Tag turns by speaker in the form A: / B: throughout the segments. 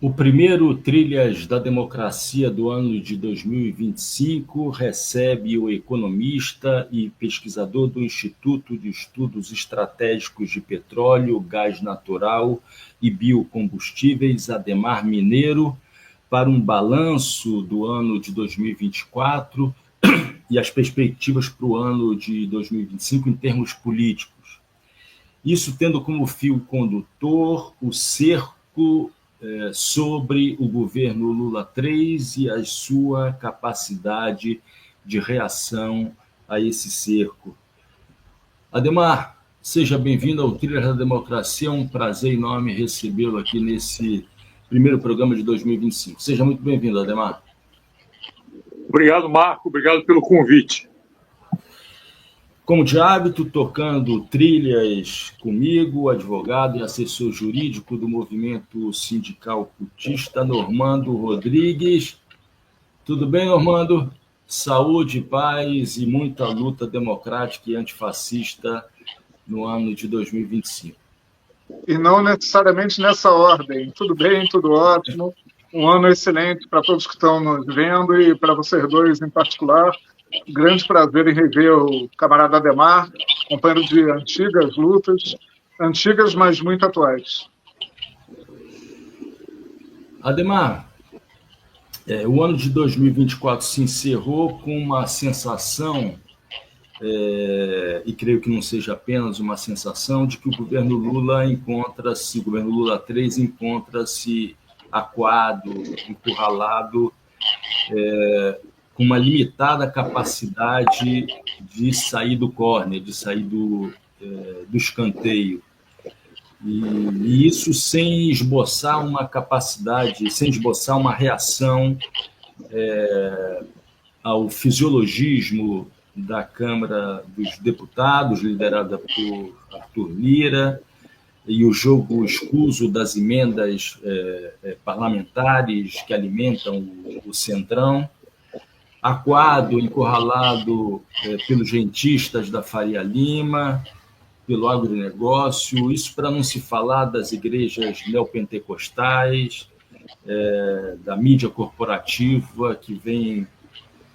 A: O primeiro Trilhas da Democracia do ano de 2025 recebe o economista e pesquisador do Instituto de Estudos Estratégicos de Petróleo, Gás Natural e Biocombustíveis, Adhemar Mineiro, para um balanço do ano de 2024 e as perspectivas para o ano de 2025 em termos políticos. Isso tendo como fio condutor o cerco sobre o governo Lula III e a sua capacidade de reação a esse cerco. Adhemar, seja bem-vindo ao Trilhas da Democracia, é um prazer enorme recebê-lo aqui nesse primeiro programa de 2025. Seja muito bem-vindo, Adhemar.
B: Obrigado, Marco, obrigado pelo convite.
A: Como de hábito, tocando trilhas comigo, advogado e assessor jurídico do movimento sindical cultista, Normando Rodrigues. Tudo bem, Normando? Saúde, paz e muita luta democrática e antifascista no ano de 2025.
C: E não necessariamente nessa ordem. Tudo bem, tudo ótimo. Um ano excelente para todos que estão nos vendo e para vocês dois em particular. Grande prazer em rever o camarada Adhemar, companheiro de antigas lutas, antigas, mas muito atuais.
A: Adhemar, o ano de 2024 se encerrou com uma sensação, e creio que não seja apenas uma sensação, de que o governo Lula o governo Lula III encontra-se acuado, encurralado, com uma limitada capacidade de sair do córner, de sair do escanteio. E isso sem esboçar uma capacidade, sem esboçar uma reação ao fisiologismo da Câmara dos Deputados, liderada por Arthur Lira, e o jogo escuso das emendas parlamentares que alimentam o Centrão, acuado, encurralado pelos rentistas da Faria Lima, pelo agronegócio, isso para não se falar das igrejas neopentecostais, da mídia corporativa que vem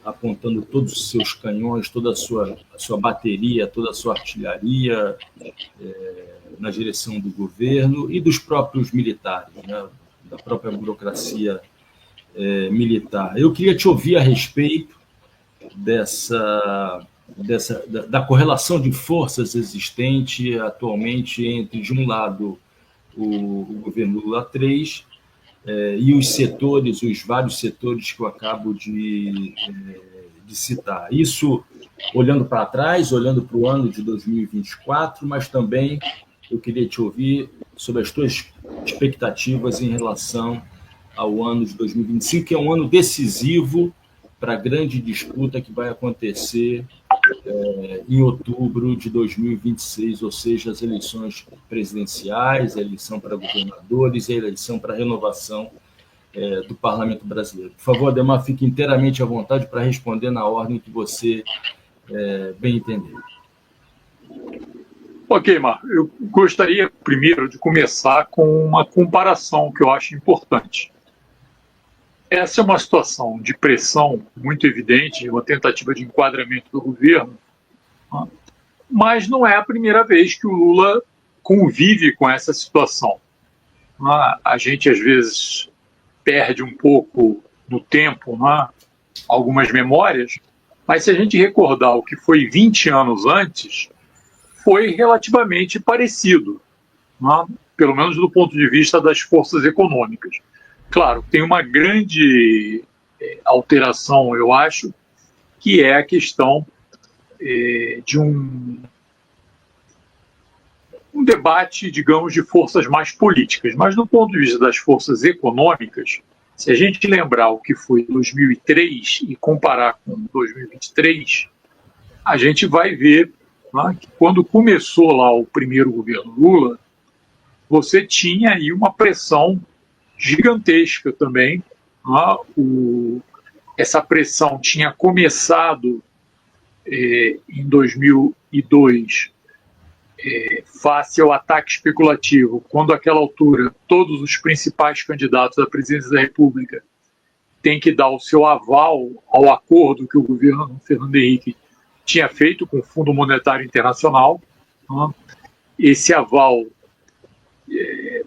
A: apontando todos os seus canhões, toda a sua bateria, toda a sua artilharia na direção do governo e dos próprios militares, né, da própria burocracia militar. Eu queria te ouvir a respeito da correlação de forças existente atualmente entre, de um lado, o governo Lula III e os vários setores que eu acabo de citar. Isso olhando para trás, olhando para o ano de 2024, mas também eu queria te ouvir sobre as tuas expectativas em relação ao ano de 2025, que é um ano decisivo para a grande disputa que vai acontecer em outubro de 2026, ou seja, as eleições presidenciais, a eleição para governadores e a eleição para a renovação do Parlamento Brasileiro. Por favor, Adhemar, fique inteiramente à vontade para responder na ordem que você bem entender.
B: Ok, Marco. Eu gostaria primeiro de começar com uma comparação que eu acho importante. Essa é uma situação de pressão muito evidente, uma tentativa de enquadramento do governo, mas não é a primeira vez que o Lula convive com essa situação. A gente, às vezes, perde um pouco no tempo algumas memórias, mas se a gente recordar o que foi 20 anos antes, foi relativamente parecido, pelo menos do ponto de vista das forças econômicas. Claro, tem uma grande alteração, eu acho, que é a questão de um debate, digamos, de forças mais políticas. Mas do ponto de vista das forças econômicas, se a gente lembrar o que foi 2003 e comparar com 2023, a gente vai ver que quando começou lá o primeiro governo Lula, você tinha aí uma pressão gigantesca também. Essa pressão tinha começado em 2002 face ao ataque especulativo, quando àquela altura todos os principais candidatos à presidência da República têm que dar o seu aval ao acordo que o governo Fernando Henrique tinha feito com o Fundo Monetário Internacional. Esse aval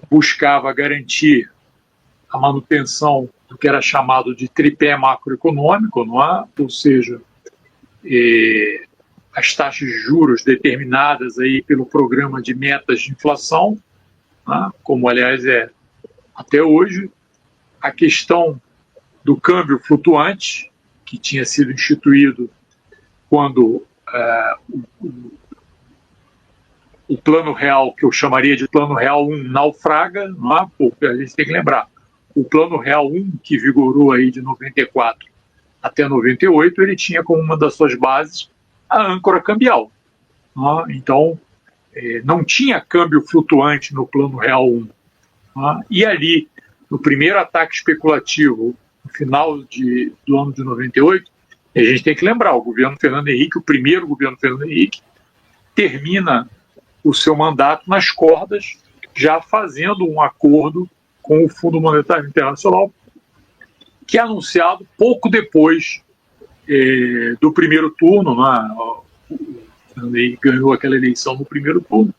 B: buscava garantir a manutenção do que era chamado de tripé macroeconômico, ou seja, as taxas de juros determinadas aí pelo programa de metas de inflação, como aliás é até hoje, a questão do câmbio flutuante, que tinha sido instituído quando o Plano Real, que eu chamaria de Plano Real 1, naufraga, porque a gente tem que lembrar, o Plano Real 1, que vigorou aí de 94 até 98, ele tinha como uma das suas bases a âncora cambial. Então, não tinha câmbio flutuante no Plano Real 1. E ali, no primeiro ataque especulativo, no final do ano de 98, a gente tem que lembrar, o governo Fernando Henrique, o primeiro governo Fernando Henrique, termina o seu mandato nas cordas, já fazendo um acordo com o Fundo Monetário Internacional, que é anunciado pouco depois do primeiro turno. O Fernando Henrique ganhou aquela eleição no primeiro turno,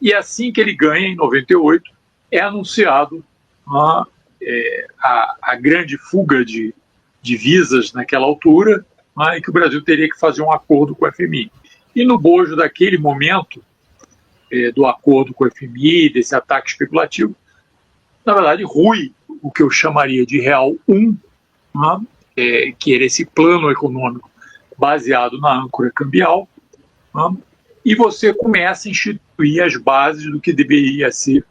B: e assim que ele ganha, em 98, é anunciado a grande fuga de divisas naquela altura, e que o Brasil teria que fazer um acordo com o FMI. E no bojo daquele momento, do acordo com o FMI, desse ataque especulativo, na verdade, rui o que eu chamaria de Real 1, que era esse plano econômico baseado na âncora cambial, e você começa a instituir as bases do que deveria ser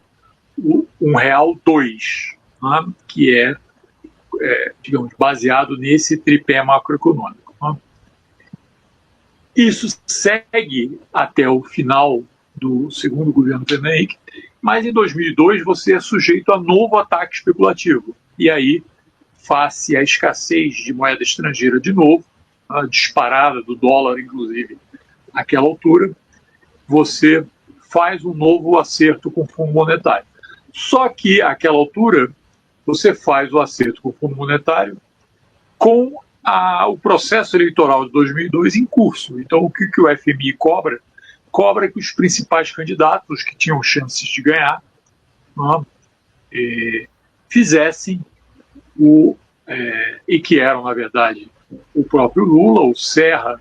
B: um Real 2, que digamos, baseado nesse tripé macroeconômico. Isso segue até o final do segundo governo Fernando Henrique, mas em 2002 você é sujeito a novo ataque especulativo. E aí, face à escassez de moeda estrangeira de novo, a disparada do dólar, inclusive, naquela altura, você faz um novo acerto com o Fundo Monetário. Só que, àquela altura, você faz o acerto com o Fundo Monetário com o processo eleitoral de 2002 em curso. Então, o que o FMI cobra? Cobra que os principais candidatos que tinham chances de ganhar fizessem e que eram, na verdade, o próprio Lula, o Serra,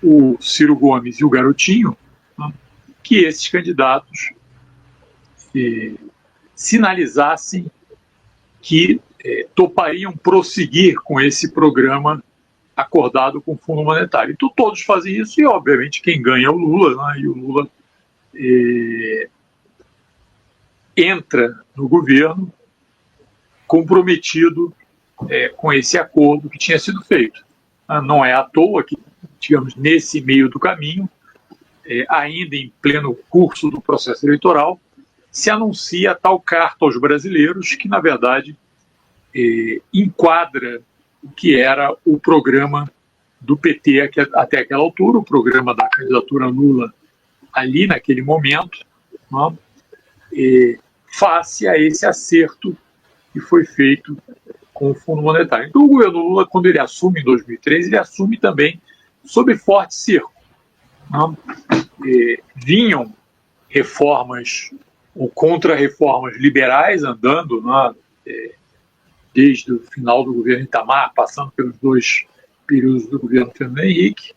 B: o Ciro Gomes e o Garotinho, que esses candidatos sinalizassem que topariam prosseguir com esse programa acordado com o Fundo Monetário. Então todos fazem isso e, obviamente, quem ganha é o Lula, e o Lula entra no governo comprometido com esse acordo que tinha sido feito. Não é à toa que, digamos, nesse meio do caminho, ainda em pleno curso do processo eleitoral, se anuncia a tal carta aos brasileiros que, na verdade, enquadra o que era o programa do PT até aquela altura, o programa da candidatura Lula ali naquele momento, face a esse acerto que foi feito com o Fundo Monetário. Então o governo Lula, quando ele assume em 2013, ele assume também sob forte cerco. Vinham reformas ou contra-reformas liberais andando desde o final do governo Itamar, passando pelos dois períodos do governo Fernando Henrique,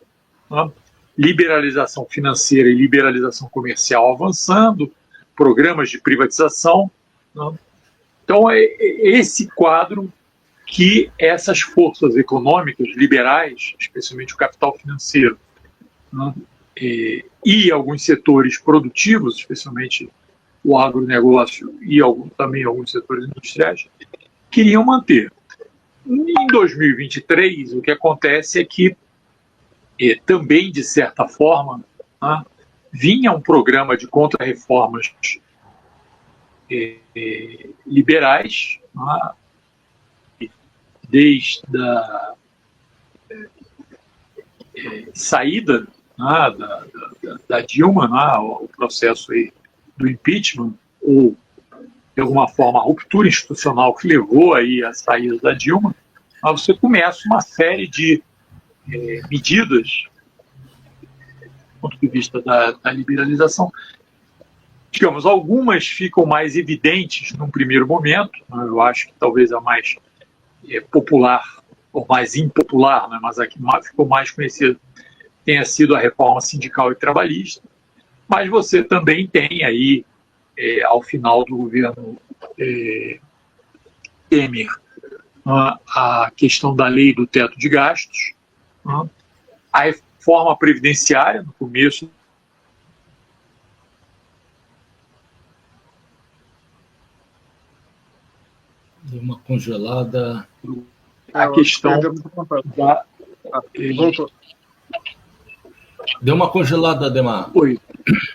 B: liberalização financeira e liberalização comercial avançando, programas de privatização. Então, é esse quadro que essas forças econômicas liberais, especialmente o capital financeiro, e alguns setores produtivos, especialmente o agronegócio e também alguns setores industriais, queriam manter. Em 2023, o que acontece é que, também, de certa forma, vinha um programa de contra-reformas liberais, desde a saída né, da Dilma, né, o processo aí do impeachment, ou de alguma forma a ruptura institucional que levou aí à saída da Dilma, mas você começa uma série de medidas, do ponto de vista da liberalização. Digamos, algumas ficam mais evidentes num primeiro momento, né, eu acho que talvez a mais popular, ou mais impopular, né, mas a que ficou mais conhecida tenha sido a reforma sindical e trabalhista, mas você também tem aí, ao final do governo Temer, a questão da lei do teto de gastos, a reforma previdenciária, no começo.
A: Deu uma congelada.
B: A questão da.
A: Deu uma congelada, Ademar.
B: Oi.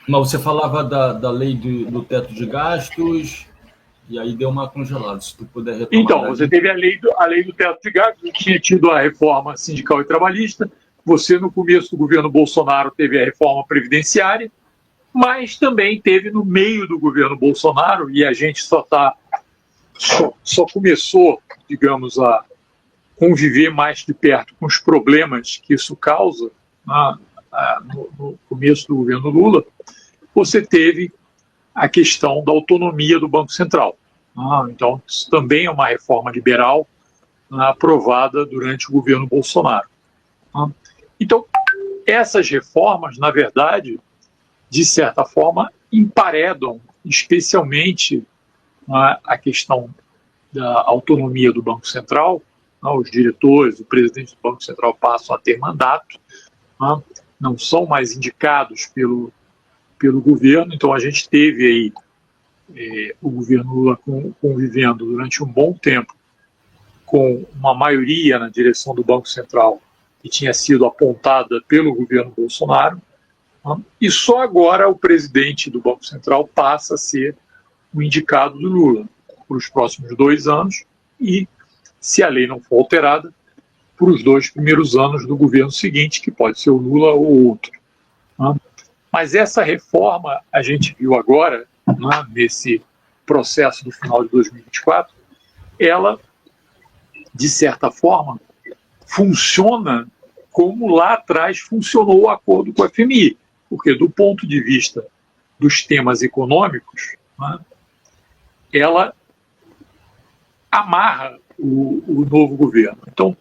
A: Mas você falava da lei do teto de gastos, e aí deu uma congelada. Se tu puder retomar.
B: Então, você teve a lei do teto de gastos, tinha tido a reforma sindical e trabalhista, você, no começo do governo Bolsonaro, teve a reforma previdenciária, mas também teve no meio do governo Bolsonaro, e a gente só começou, digamos, a conviver mais de perto com os problemas que isso causa, no começo do governo Lula. Você teve a questão da autonomia do Banco Central. Então, isso também é uma reforma liberal aprovada durante o governo Bolsonaro. Então, essas reformas, na verdade, de certa forma, emparedam especialmente a questão da autonomia do Banco Central. Os diretores, o presidente do Banco Central passam a ter mandato, não são mais indicados pelo governo. Então a gente teve aí o governo Lula convivendo durante um bom tempo com uma maioria na direção do Banco Central que tinha sido apontada pelo governo Bolsonaro, e só agora o presidente do Banco Central passa a ser o indicado do Lula por os próximos 2 anos e, se a lei não for alterada, por os 2 primeiros anos do governo seguinte, que pode ser o Lula ou outro. Mas essa reforma, a gente viu agora, nesse processo do final de 2024, ela, de certa forma, funciona como lá atrás funcionou o acordo com a FMI, porque do ponto de vista dos temas econômicos, ela amarra o novo governo. Então,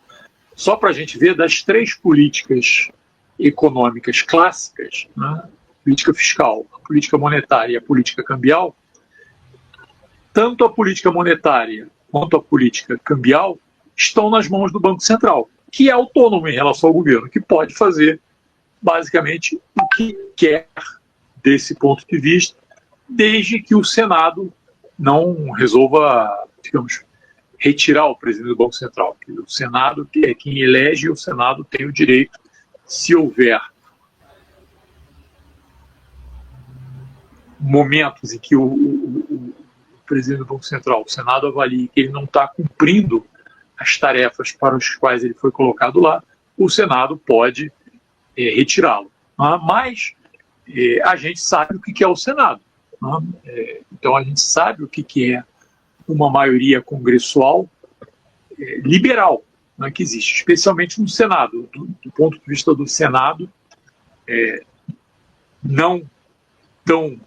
B: só para a gente ver, das 3 políticas econômicas clássicas, a política fiscal, a política monetária e a política cambial, tanto a política monetária quanto a política cambial estão nas mãos do Banco Central, que é autônomo em relação ao governo, que pode fazer basicamente o que quer desse ponto de vista, desde que o Senado não resolva, digamos, retirar o presidente do Banco Central. O Senado é quem elege, e o Senado tem o direito, se houver momentos em que o presidente do Banco Central, o Senado, avalie que ele não está cumprindo as tarefas para as quais ele foi colocado lá, o Senado pode retirá-lo. Mas a gente sabe o que é o Senado. Então a gente sabe o que é uma maioria congressual liberal, que existe, especialmente no Senado. Do ponto de vista do Senado, não tão,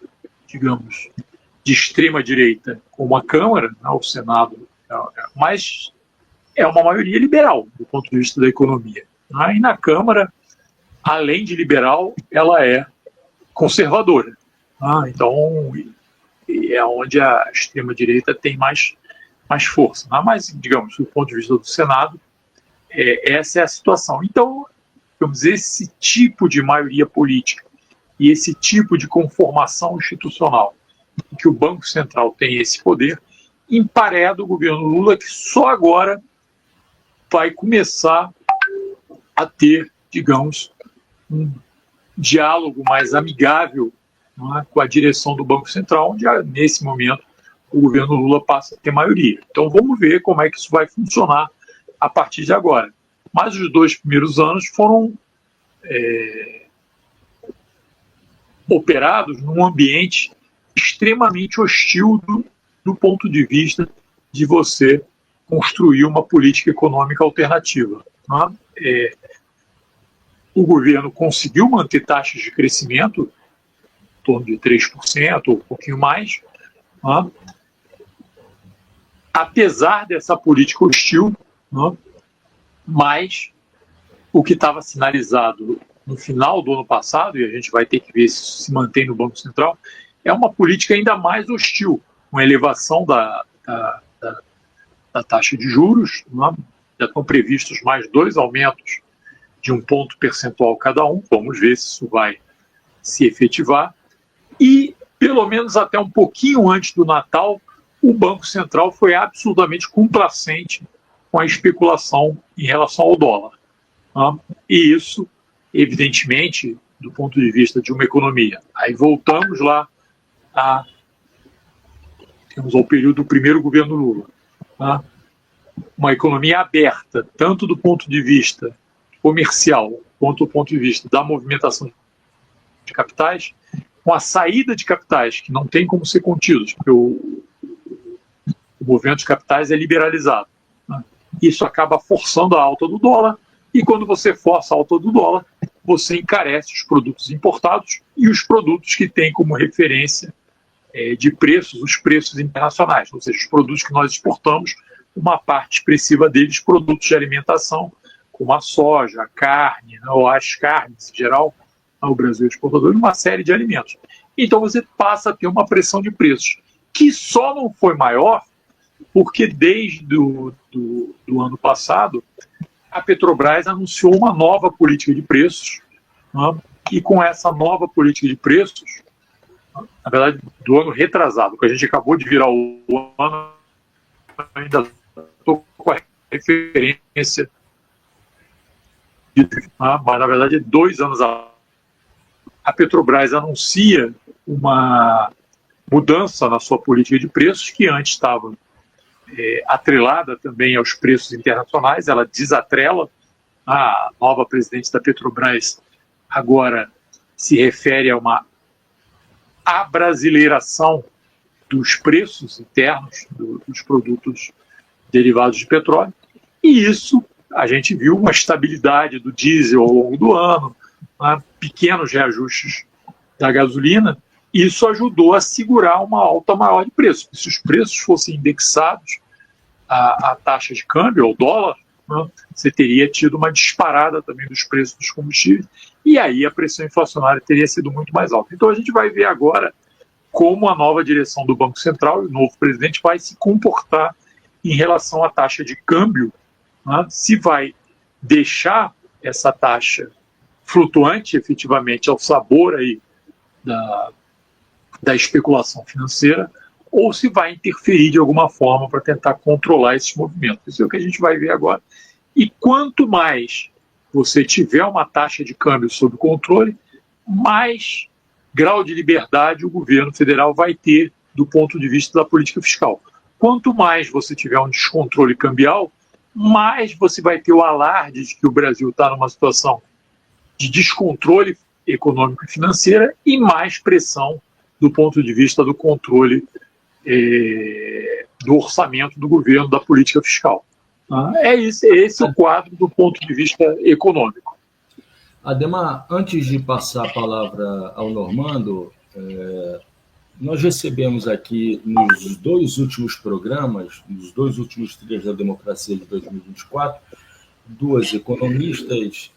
B: digamos, de extrema direita como a Câmara, o Senado, mas é uma maioria liberal do ponto de vista da economia. E na Câmara, além de liberal, ela é conservadora. Então, é onde a extrema-direita tem mais força. Mas, digamos, do ponto de vista do Senado, essa é a situação. Então, digamos, esse tipo de maioria política e esse tipo de conformação institucional, em que o Banco Central tem esse poder, empareda o governo Lula, que só agora vai começar a ter, digamos, um diálogo mais amigável com a direção do Banco Central, onde, nesse momento, o governo Lula passa a ter maioria. Então, vamos ver como é que isso vai funcionar a partir de agora. Mas os 2 primeiros anos foram operados num ambiente extremamente hostil do ponto de vista de você construir uma política econômica alternativa. Né? O governo conseguiu manter taxas de crescimento em torno de 3% ou um pouquinho mais, né? Apesar dessa política hostil, né? Mas o que estava sinalizado no final do ano passado, e a gente vai ter que ver se isso se mantém no Banco Central, é uma política ainda mais hostil, uma elevação da taxa de juros, né? Já estão previstos mais 2 aumentos de 1 ponto percentual cada um, vamos ver se isso vai se efetivar, e pelo menos até um pouquinho antes do Natal, o Banco Central foi absolutamente complacente com a especulação em relação ao dólar. Né? E isso, evidentemente, do ponto de vista de uma economia. Aí voltamos lá ao período do primeiro governo Lula. Né? Uma economia aberta, tanto do ponto de vista comercial quanto do ponto de vista da movimentação de capitais, com a saída de capitais, que não tem como ser contidos, porque o movimento de capitais é liberalizado. Né? Isso acaba forçando a alta do dólar, e quando você força a alta do dólar, você encarece os produtos importados e os produtos que têm como referência de preços, os preços internacionais, ou seja, os produtos que nós exportamos, uma parte expressiva deles, produtos de alimentação, como a soja, a carne, né, ou as carnes em geral, o Brasil é exportador de uma série de alimentos. Então você passa a ter uma pressão de preços, que só não foi maior porque desde do ano passado a Petrobras anunciou uma nova política de preços, né, e com essa nova política de preços, na verdade, do ano retrasado, que a gente acabou de virar o ano, ainda estou com a referência, mas na verdade 2 anos a Petrobras anuncia uma mudança na sua política de preços, que antes estava atrelada também aos preços internacionais, ela desatrela. A nova presidente da Petrobras agora se refere a uma abrasileiração dos preços internos dos produtos derivados de petróleo, e isso a gente viu uma estabilidade do diesel ao longo do ano, né, pequenos reajustes da gasolina. Isso ajudou a segurar uma alta maior de preços. Se os preços fossem indexados à taxa de câmbio, ao dólar, né, você teria tido uma disparada também dos preços dos combustíveis, e aí a pressão inflacionária teria sido muito mais alta. Então a gente vai ver agora como a nova direção do Banco Central, o novo presidente, vai se comportar em relação à taxa de câmbio, né, se vai deixar essa taxa flutuante efetivamente ao sabor aí da especulação financeira, ou se vai interferir de alguma forma para tentar controlar esses movimentos. Isso é o que a gente vai ver agora. E quanto mais você tiver uma taxa de câmbio sob controle, mais grau de liberdade o governo federal vai ter do ponto de vista da política fiscal. Quanto mais você tiver um descontrole cambial, mais você vai ter o alarde de que o Brasil está numa situação de descontrole econômico e financeira, e mais pressão do ponto de vista do controle do orçamento do governo, da política fiscal. Esse é o quadro do ponto de vista econômico.
A: Ademar, antes de passar a palavra ao Normando, nós recebemos aqui nos 2 últimos programas, nos 2 últimos trilhas da democracia de 2024, 2 economistas,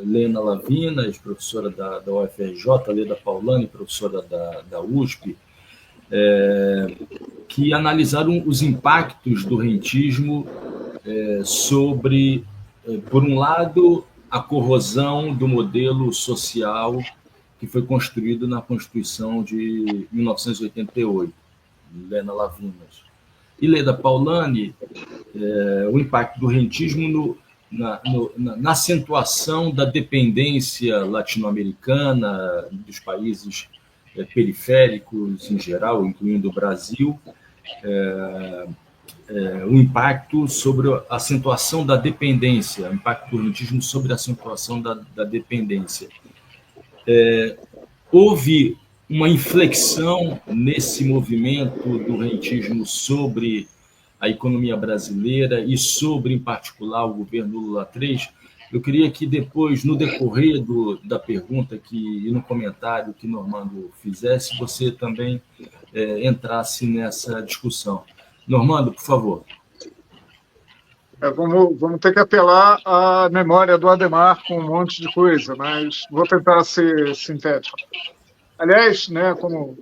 A: Lena Lavinas, professora da UFRJ, Leda Paulani, professora da USP, que analisaram os impactos do rentismo sobre, por um lado, a corrosão do modelo social que foi construído na Constituição de 1988, Lena Lavinas. E Leda Paulani, o impacto do rentismo na acentuação da dependência latino-americana, dos países periféricos em geral, incluindo o Brasil, o impacto sobre a acentuação da dependência, o impacto do rentismo sobre a acentuação da dependência. houve uma inflexão nesse movimento do rentismo sobre a economia brasileira e sobre, em particular, o governo Lula III. Eu queria que depois, no decorrer da pergunta e no comentário que Normando fizesse, você também entrasse nessa discussão. Normando, por favor.
C: Vamos ter que apelar à memória do Adhemar com um monte de coisa, mas vou tentar ser sintético. Aliás, né, como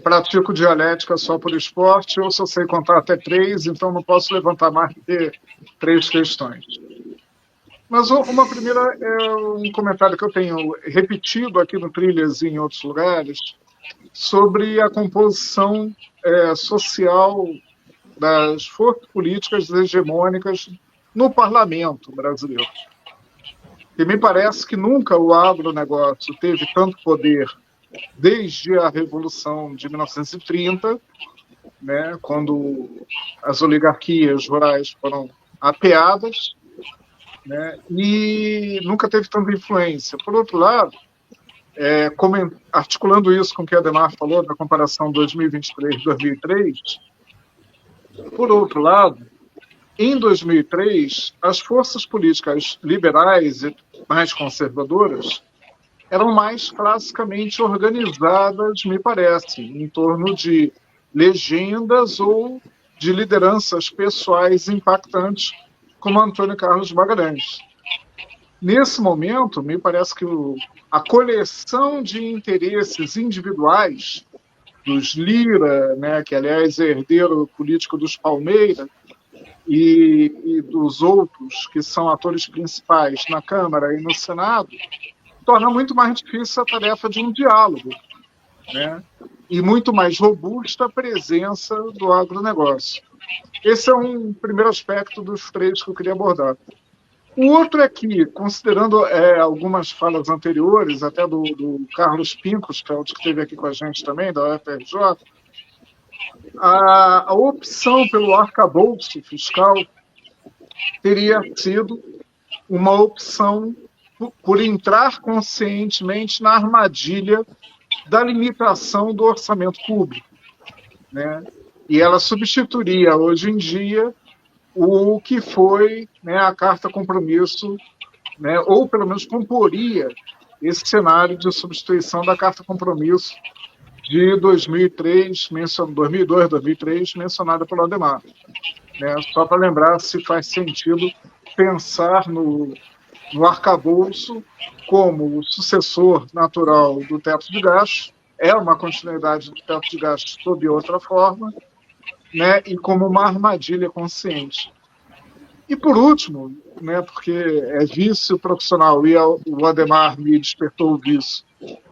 C: pratico dialética só por esporte, eu só sei contar até 3, então não posso levantar mais do que 3 questões. Mas uma primeira é um comentário que eu tenho repetido aqui no Trilhas e em outros lugares sobre a composição social das forças políticas hegemônicas no parlamento brasileiro. E me parece que nunca o agronegócio teve tanto poder desde a Revolução de 1930, né, quando as oligarquias rurais foram apeadas, né, e nunca teve tanta influência. Por outro lado, articulando isso com o que a Adhemar falou, da comparação 2023-2003, por outro lado, em 2003, as forças políticas liberais e mais conservadoras eram mais classicamente organizadas, me parece, em torno de legendas ou de lideranças pessoais impactantes, como Antônio Carlos Magalhães. Nesse momento, me parece que a coleção de interesses individuais dos Lira, né, que aliás é herdeiro político dos Palmeira, e dos outros que são atores principais na Câmara e no Senado, torna muito mais difícil a tarefa de um diálogo, né? E muito mais robusta a presença do agronegócio. Esse é um primeiro aspecto dos 3 que eu queria abordar. O outro é que, considerando algumas falas anteriores, até do Carlos Pincos, que esteve aqui com a gente também, da UFRJ, a opção pelo arcabouço fiscal teria sido uma opção por entrar conscientemente na armadilha da limitação do orçamento público, né? E ela substituiria, hoje em dia, o que foi, né, a Carta Compromisso, né, ou pelo menos comporia esse cenário de substituição da Carta Compromisso de 2003, 2002, 2003, mencionada pelo Adhemar. Né? Só para lembrar se faz sentido pensar no arcabouço como o sucessor natural do teto de gastos, é uma continuidade do teto de gastos sob outra forma, né, e como uma armadilha consciente. E por último, né, porque é vício profissional e o Adhemar me despertou o vício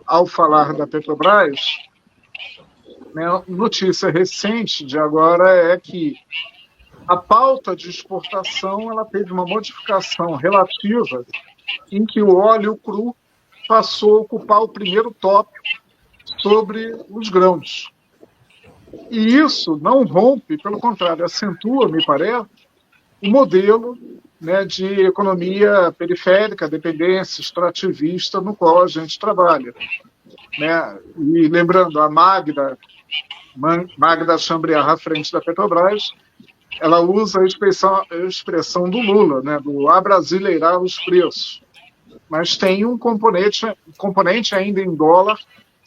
C: ao falar da Petrobras, né, notícia recente de agora é que a pauta de exportação ela teve uma modificação relativa em que o óleo cru passou a ocupar o primeiro tópico sobre os grãos. E isso não rompe, pelo contrário, acentua, me parece, o modelo, né, de economia periférica, dependência, extrativista, no qual a gente trabalha. Né? E lembrando, a Magda Chambriard, à frente da Petrobras, ela usa a expressão do Lula, né, do abrasileirar os preços. Mas tem um componente ainda em dólar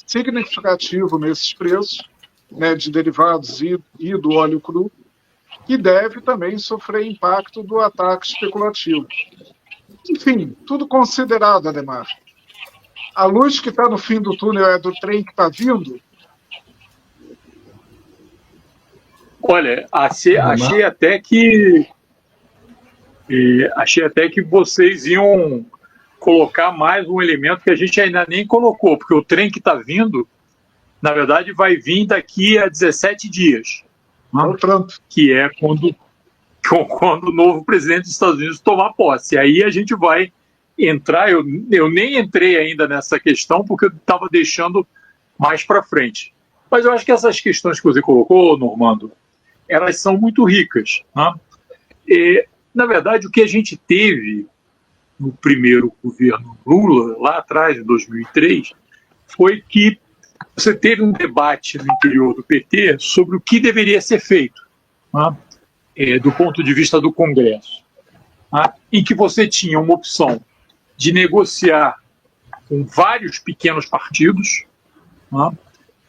C: significativo nesses preços, né, de derivados e do óleo cru, que deve também sofrer impacto do ataque especulativo. Enfim, tudo considerado, Adhemar. A luz que está no fim do túnel é do trem que está vindo?
B: Olha, achei até que vocês iam colocar mais um elemento que a gente ainda nem colocou, porque o trem que está vindo, na verdade, vai vir daqui a 17 dias. Né? Que é quando o novo presidente dos Estados Unidos tomar posse. Aí a gente vai entrar, eu nem entrei ainda nessa questão, porque eu estava deixando mais para frente. Mas eu acho que essas questões que você colocou, Normando, elas são muito ricas. Né? E, na verdade, o que a gente teve no primeiro governo Lula, lá atrás, em 2003, foi que você teve um debate no interior do PT sobre o que deveria ser feito, né, do ponto de vista do Congresso, né, em que você tinha uma opção de negociar com vários pequenos partidos, né,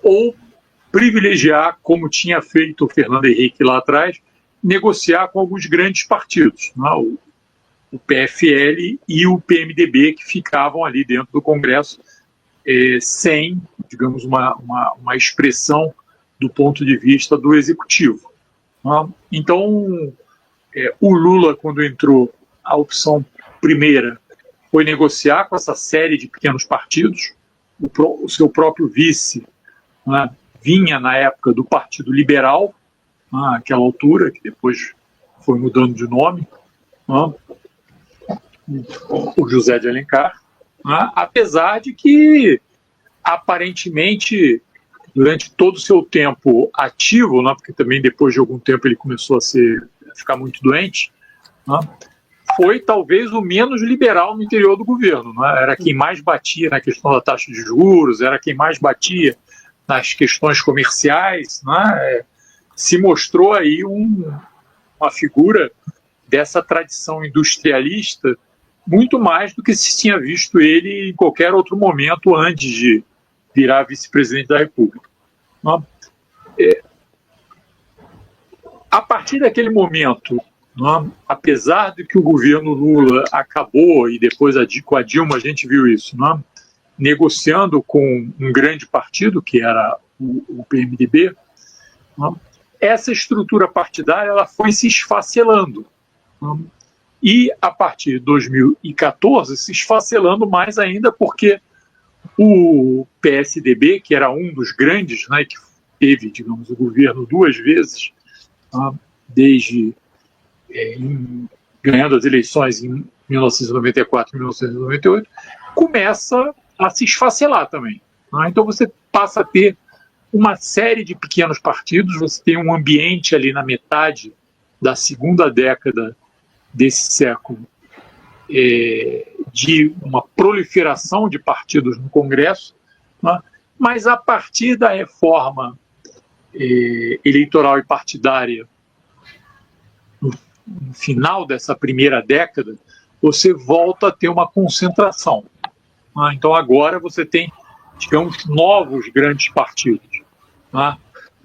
B: ou privilegiar, como tinha feito o Fernando Henrique lá atrás, negociar com alguns grandes partidos, né, o PFL e o PMDB, que ficavam ali dentro do Congresso sem, digamos, uma expressão do ponto de vista do Executivo. Né? Então, o Lula, quando entrou, a opção primeira foi negociar com essa série de pequenos partidos. O seu próprio vice, né, vinha na época do Partido Liberal, àquela altura, que depois foi mudando de nome, o José de Alencar, apesar de que, aparentemente, durante todo o seu tempo ativo, porque também depois de algum tempo ele começou a ficar muito doente, foi talvez o menos liberal no interior do governo. Era quem mais batia na questão da taxa de juros, era quem mais batia nas questões comerciais, se mostrou aí uma figura dessa tradição industrialista muito mais do que se tinha visto ele em qualquer outro momento antes de virar vice-presidente da República. A partir daquele momento, apesar de que o governo Lula acabou, e depois com a Dilma a gente viu isso, negociando com um grande partido, que era o PMDB, essa estrutura partidária ela foi se esfacelando. E, a partir de 2014, se esfacelando mais ainda, porque o PSDB, que era um dos grandes, que teve, digamos, o governo duas vezes, desde ganhando as eleições em 1994 e 1998, começa a se esfacelar também. Então você passa a ter uma série de pequenos partidos, você tem um ambiente ali na metade da segunda década desse século de uma proliferação de partidos no Congresso, mas a partir da reforma eleitoral e partidária no final dessa primeira década, você volta a ter uma concentração. Então agora você tem, digamos, novos grandes partidos,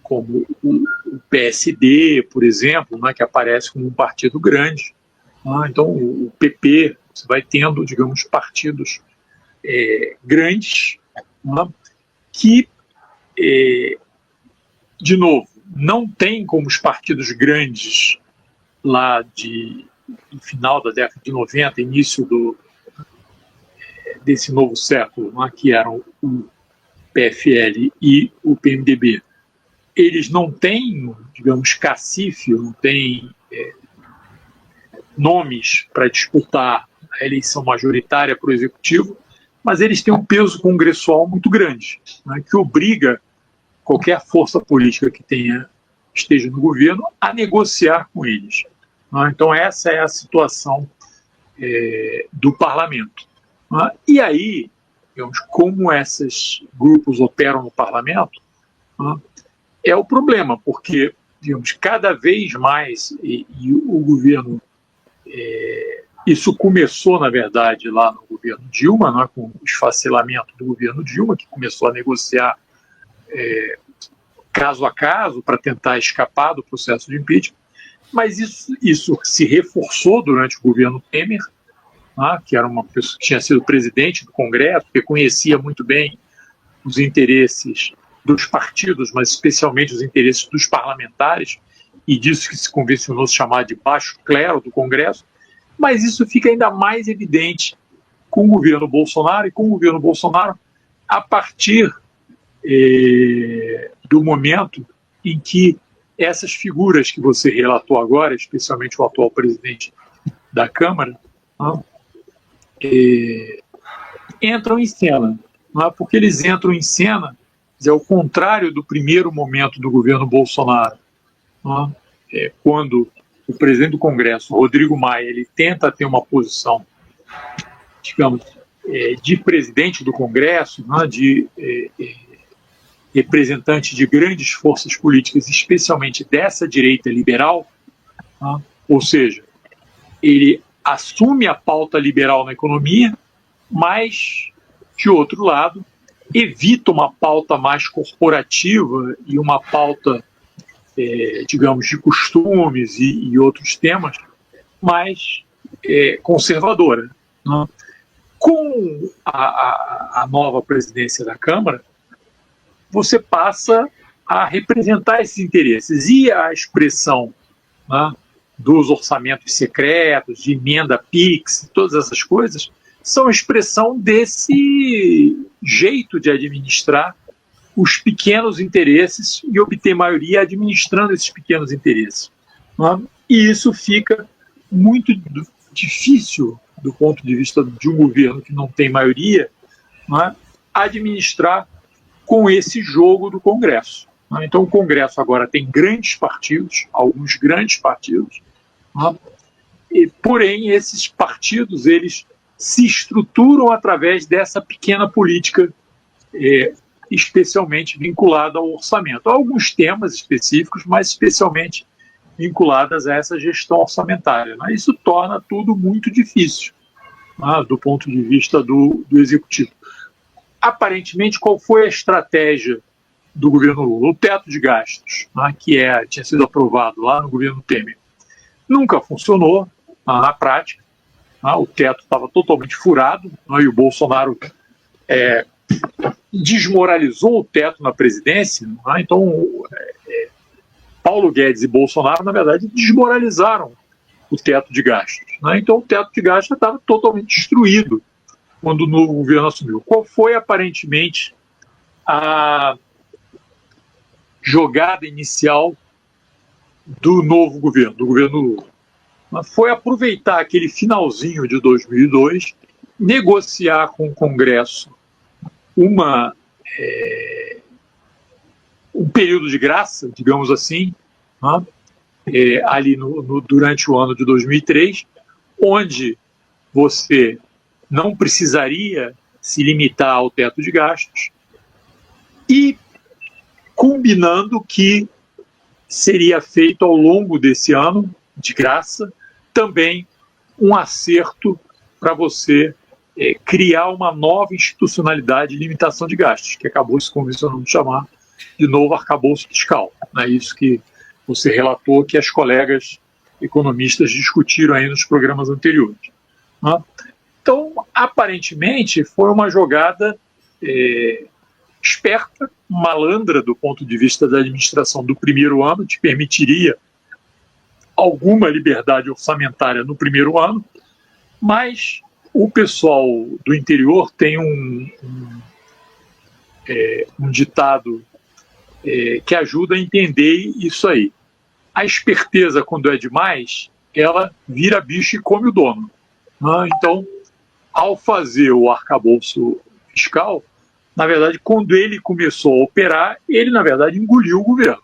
B: como o PSD, por exemplo, que aparece como um partido grande. Então o PP, você vai tendo, digamos, partidos grandes, que, de novo, não tem como os partidos grandes lá do final da década de 90, início desse novo século, que eram o PFL e o PMDB. Eles não têm, digamos, cacife, não têm nomes para disputar a eleição majoritária para o Executivo, mas eles têm um peso congressual muito grande, que obriga qualquer força política que esteja no governo a negociar com eles. Então essa é a situação do parlamento. E aí, digamos, como esses grupos operam no parlamento, é o problema, porque, digamos, cada vez mais, e o governo, isso começou, na verdade, lá no governo Dilma, com o esfacelamento do governo Dilma, que começou a negociar caso a caso para tentar escapar do processo de impeachment, mas isso se reforçou durante o governo Temer, que era uma pessoa que tinha sido presidente do Congresso, que conhecia muito bem os interesses dos partidos, mas especialmente os interesses dos parlamentares, e disso que se convencionou se chamar de baixo clero do Congresso, mas isso fica ainda mais evidente com o governo Bolsonaro, e com o governo Bolsonaro a partir do momento em que essas figuras que você relatou agora, especialmente o atual presidente da Câmara, entram em cena, porque eles entram em cena, ao contrário do primeiro momento do governo Bolsonaro, quando o presidente do Congresso, Rodrigo Maia, ele tenta ter uma posição, digamos, de presidente do Congresso, né, de representante de grandes forças políticas, especialmente dessa direita liberal, né, ou seja, ele assume a pauta liberal na economia, mas, de outro lado, evita uma pauta mais corporativa e uma pauta, digamos, de costumes e outros temas mais conservadora. Né? Com a nova presidência da Câmara, você passa a representar esses interesses. E a expressão, né, dos orçamentos secretos, de emenda PIX, todas essas coisas, são expressão desse jeito de administrar os pequenos interesses e obter maioria administrando esses pequenos interesses. Né? E isso fica muito difícil, do ponto de vista de um governo que não tem maioria, né, administrar com esse jogo do Congresso. Né? Então o Congresso agora tem grandes partidos, alguns grandes partidos, né? Porém esses partidos eles se estruturam através dessa pequena política, especialmente vinculada ao orçamento. Há alguns temas específicos, mas especialmente vinculadas a essa gestão orçamentária. Né? Isso torna tudo muito difícil, né, do ponto de vista do executivo. Aparentemente, qual foi a estratégia do governo Lula? O teto de gastos, né, que tinha sido aprovado lá no governo Temer, nunca funcionou, na prática. O teto estava totalmente furado, né, e o Bolsonaro desmoralizou o teto na presidência. Né, então, Paulo Guedes e Bolsonaro, na verdade, desmoralizaram o teto de gastos. Né, então, o teto de gastos estava totalmente destruído quando o novo governo assumiu. Qual foi, aparentemente, a jogada inicial do novo governo, do governo Lula? Foi aproveitar aquele finalzinho de 2002, negociar com o Congresso um período de graça, digamos assim, né, ali durante o ano de 2003, onde você não precisaria se limitar ao teto de gastos, e combinando que seria feito ao longo desse ano, de graça, também um acerto para você criar uma nova institucionalidade de limitação de gastos, que acabou se convencionando de chamar de novo arcabouço fiscal. É isso que você relatou, que as colegas economistas discutiram aí nos programas anteriores. Né? Então, aparentemente, foi uma jogada esperta, malandra do ponto de vista da administração do primeiro ano, que permitiria alguma liberdade orçamentária no primeiro ano, mas o pessoal do interior tem um ditado que ajuda a entender isso aí. A esperteza, quando é demais, ela vira bicho e come o dono. Né? Então, ao fazer o arcabouço fiscal, na verdade, quando ele começou a operar, ele, na verdade, engoliu o governo.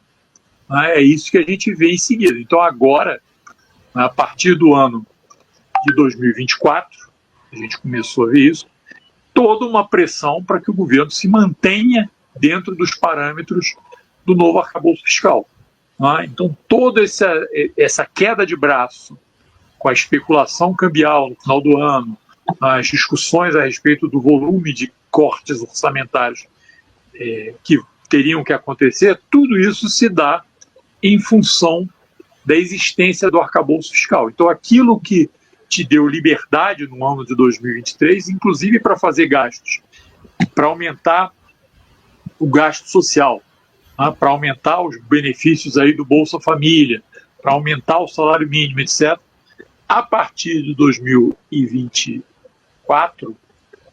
B: É isso que a gente vê em seguida. Então, agora, a partir do ano de 2024, a gente começou a ver isso, toda uma pressão para que o governo se mantenha dentro dos parâmetros do novo arcabouço fiscal. Então, toda essa queda de braço com a especulação cambial no final do ano, as discussões a respeito do volume de cortes orçamentários que teriam que acontecer, tudo isso se dá em função da existência do arcabouço fiscal. Então, aquilo que te deu liberdade no ano de 2023, inclusive para fazer gastos, para aumentar o gasto social, para aumentar os benefícios aí do Bolsa Família, para aumentar o salário mínimo, etc. A partir de 2024,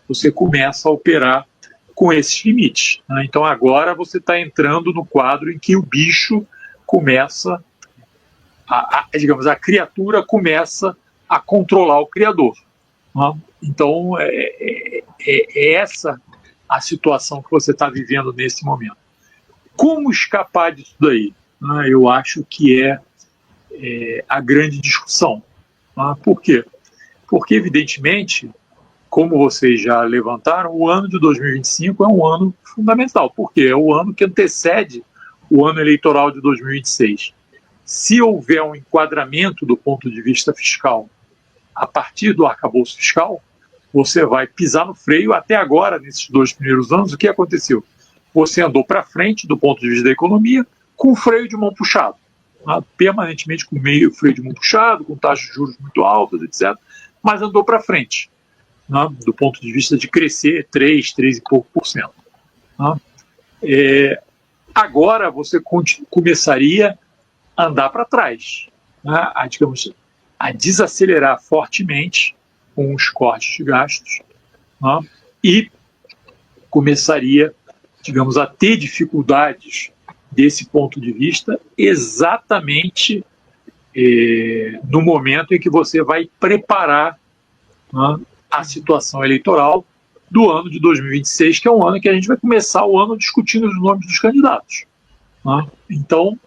B: você começa a operar com esses limites. Então, agora você está entrando no quadro em que o bicho começa, digamos, a criatura começa a controlar o criador. Então, é essa a situação que você está vivendo nesse momento. Como escapar disso daí? Eu acho que é a grande discussão. Por quê? Porque, evidentemente, como vocês já levantaram, o ano de 2025 é um ano fundamental, porque é o ano que antecede o ano eleitoral de 2026. Se houver um enquadramento do ponto de vista fiscal a partir do arcabouço fiscal, você vai pisar no freio. Até agora, nesses 2 primeiros anos, o que aconteceu? Você andou para frente do ponto de vista da economia com o freio de mão puxado, né? Permanentemente com meio freio de mão puxado, com taxas de juros muito altas, etc., mas andou para frente, né? Do ponto de vista de crescer 3 e pouco por cento. Né? Agora você começaria a andar para trás, né? A desacelerar fortemente com os cortes de gastos, né? E começaria, digamos, a ter dificuldades desse ponto de vista exatamente no momento em que você vai preparar, né, a situação eleitoral do ano de 2026, que é um ano que a gente vai começar o ano discutindo os nomes dos candidatos. Né? Então,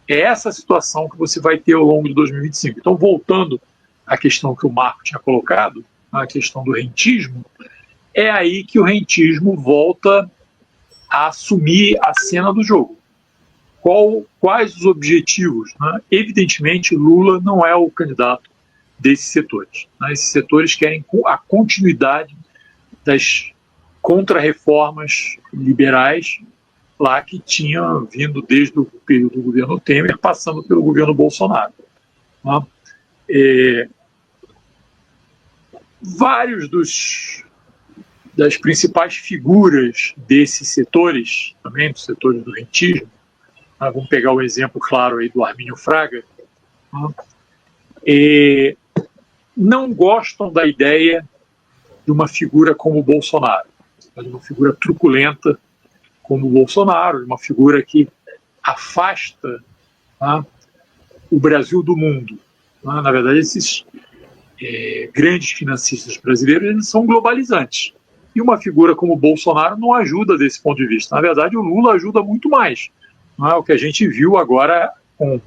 B: é essa situação que você vai ter ao longo de 2025. Então, voltando à questão que o Marco tinha colocado, a questão do rentismo, é aí que o rentismo volta a assumir a cena do jogo. Quais os objetivos? Né? Evidentemente, Lula não é o candidato desses setores. Né? Esses setores querem a continuidade das contra-reformas liberais lá que tinham vindo desde o período do governo Temer, passando pelo governo Bolsonaro. Né? Vários das principais figuras desses setores, também dos setores do rentismo, vamos pegar o exemplo claro aí do Armínio Fraga, não gostam da ideia de uma figura como o Bolsonaro, de uma figura truculenta como o Bolsonaro, de uma figura que afasta, o Brasil do mundo. Na verdade, esses grandes financistas brasileiros, eles são globalizantes. E uma figura como o Bolsonaro não ajuda desse ponto de vista. Na verdade, o Lula ajuda muito mais. O que a gente viu agora com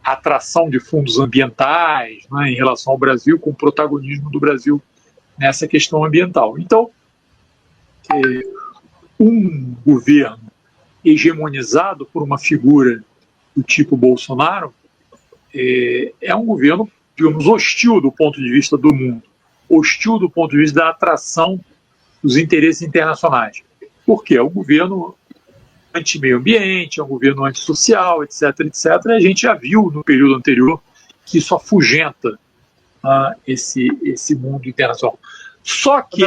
B: a atração de fundos ambientais, em relação ao Brasil, com o protagonismo do Brasil nessa questão ambiental. Então, um governo hegemonizado por uma figura do tipo Bolsonaro é um governo, digamos, hostil do ponto de vista do mundo, hostil do ponto de vista da atração dos interesses internacionais. Porque é um governo anti-meio ambiente, é um governo antissocial, etc., etc. E a gente já viu no período anterior que isso afugenta esse mundo internacional. Só que...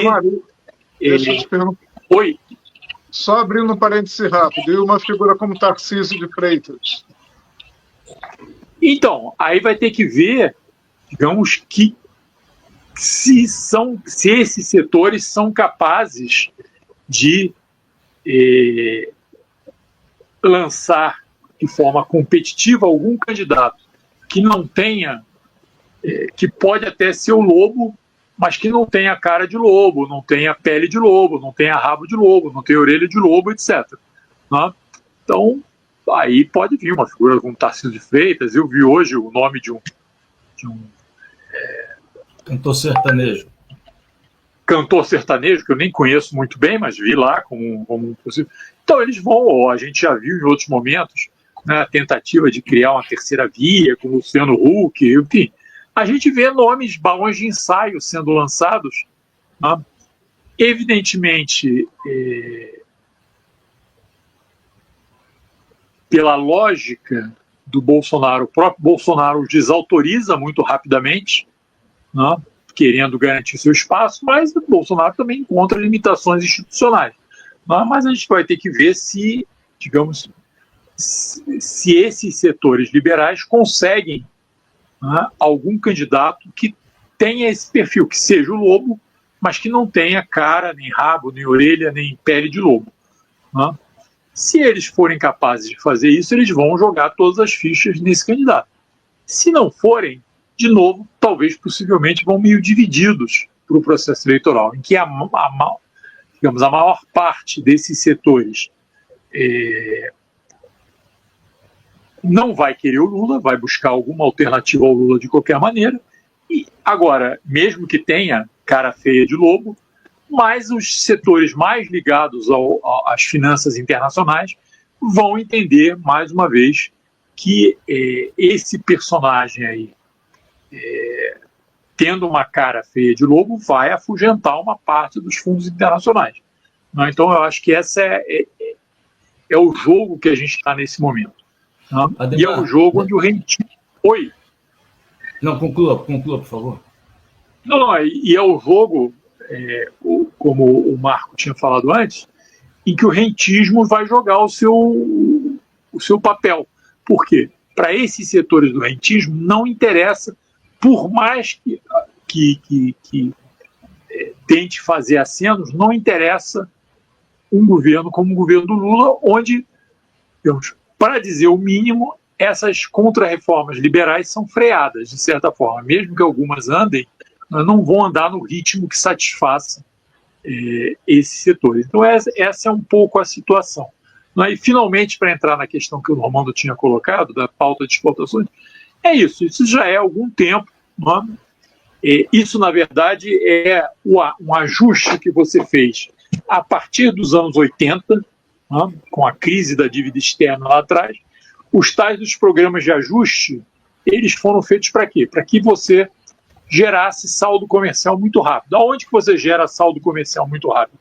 C: Deixa eu te perguntar.
B: Oi?
C: Só abrindo um parêntese rápido, e uma figura como Tarcísio de Freitas?
B: Então, aí vai ter que ver, digamos, que se esses setores são capazes de lançar de forma competitiva algum candidato que não tenha, que pode até ser o lobo, mas que não tenha cara de lobo, não tenha pele de lobo, não tenha rabo de lobo, não tenha orelha de lobo, etc. Né? Então, aí pode vir uma figura como Tarcísio de Freitas. Eu vi hoje o nome de um
A: cantor sertanejo.
B: Cantor sertanejo, que eu nem conheço muito bem, mas vi lá como possível. Então, eles vão, a gente já viu em outros momentos, né, a tentativa de criar uma terceira via, com Luciano Huck, enfim. A gente vê nomes, balões de ensaio sendo lançados. Né? Evidentemente, pela lógica do Bolsonaro, o próprio Bolsonaro os desautoriza muito rapidamente, né, querendo garantir seu espaço, mas o Bolsonaro também encontra limitações institucionais. Né? Mas a gente vai ter que ver se, digamos, se esses setores liberais conseguem, né, algum candidato que tenha esse perfil, que seja o lobo, mas que não tenha cara, nem rabo, nem orelha, nem pele de lobo. Né? Se eles forem capazes de fazer isso, eles vão jogar todas as fichas nesse candidato. Se não forem, de novo, talvez, possivelmente, vão meio divididos para o processo eleitoral, em que digamos, a maior parte desses setores não vai querer o Lula, vai buscar alguma alternativa ao Lula de qualquer maneira. E agora, mesmo que tenha cara feia de lobo, mas os setores mais ligados às finanças internacionais vão entender, mais uma vez, que esse personagem aí, tendo uma cara feia de lobo, vai afugentar uma parte dos fundos internacionais. Então, eu acho que esse é o jogo que a gente está nesse momento. E é o jogo onde o rentismo... Oi?
A: Não, conclua, por favor.
B: Não, e é o jogo, como o Marco tinha falado antes, em que o rentismo vai jogar o seu papel. Por quê? Para esses setores do rentismo não interessa, por mais que tente fazer acenos, não interessa um governo como o governo do Lula, onde, para dizer o mínimo, essas contra-reformas liberais são freadas, de certa forma. Mesmo que algumas andem, não vão andar no ritmo que satisfaça esses setores. Então, essa é um pouco a situação. E, finalmente, para entrar na questão que o Romando tinha colocado, da pauta de exportações, isso já é há algum tempo. Isso, na verdade, é um ajuste que você fez a partir dos anos 80, com a crise da dívida externa lá atrás. Os tais dos programas de ajuste, eles foram feitos para quê? Para que você gerasse saldo comercial muito rápido. Aonde que você gera saldo comercial muito rápido?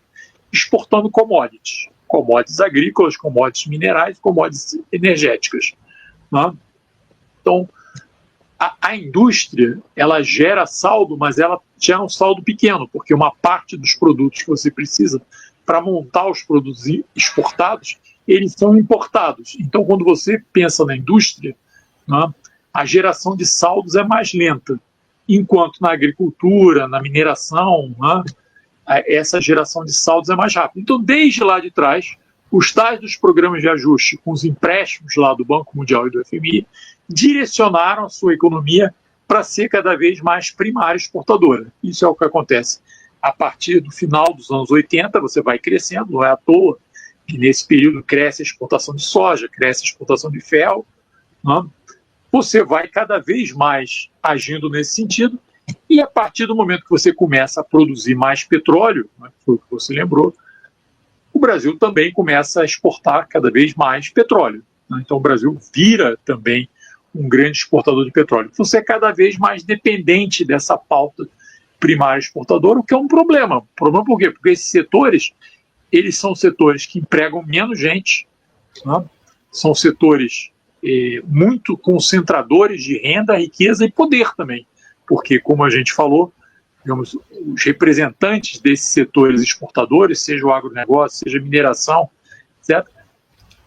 B: Exportando commodities. Commodities agrícolas, commodities minerais, commodities energéticas. Então, a indústria, ela gera saldo, mas ela gera um saldo pequeno, porque uma parte dos produtos que você precisa para montar os produtos exportados, eles são importados. Então, quando você pensa na indústria, a geração de saldos é mais lenta, enquanto na agricultura, na mineração, essa geração de saldos é mais rápida. Então, desde lá de trás, os tais dos programas de ajuste, com os empréstimos lá do Banco Mundial e do FMI, direcionaram a sua economia para ser cada vez mais primária exportadora. Isso é o que acontece. A partir do final dos anos 80, você vai crescendo, não é à toa que nesse período cresce a exportação de soja, cresce a exportação de ferro. Você vai cada vez mais agindo nesse sentido, e a partir do momento que você começa a produzir mais petróleo, foi o que você lembrou, o Brasil também começa a exportar cada vez mais petróleo. Então o Brasil vira também um grande exportador de petróleo. Você é cada vez mais dependente dessa pauta primária exportadora, o que é um problema. Problema por quê? Porque esses setores, eles são setores que empregam menos gente, são setores muito concentradores de renda, riqueza e poder também. Porque, como a gente falou, digamos, os representantes desses setores exportadores, seja o agronegócio, seja a mineração, etc.,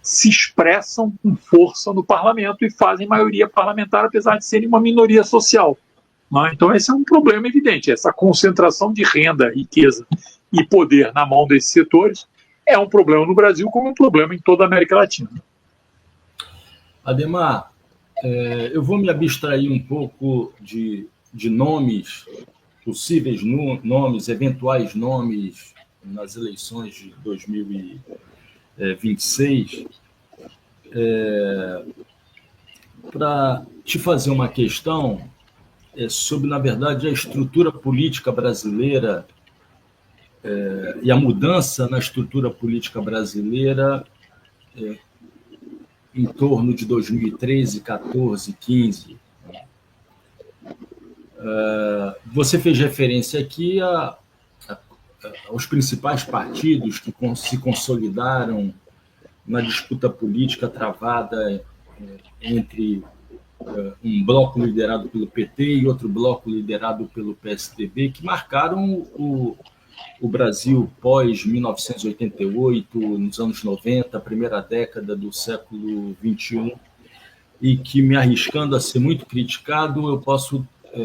B: se expressam com força no parlamento e fazem maioria parlamentar, apesar de serem uma minoria social. Então, esse é um problema evidente. Essa concentração de renda, riqueza e poder na mão desses setores é um problema no Brasil, como um problema em toda a América Latina.
A: Ademar, eu vou me abstrair um pouco de nomes, possíveis nomes, eventuais nomes nas eleições de 2026, para te fazer uma questão sobre, na verdade, a estrutura política brasileira e a mudança na estrutura política brasileira em torno de 2013, 14, 15. Você fez referência aqui aos principais partidos que se consolidaram na disputa política travada entre um bloco liderado pelo PT e outro bloco liderado pelo PSDB, que marcaram o Brasil pós-1988, nos anos 90, a primeira década do século XXI, e que, me arriscando a ser muito criticado, eu posso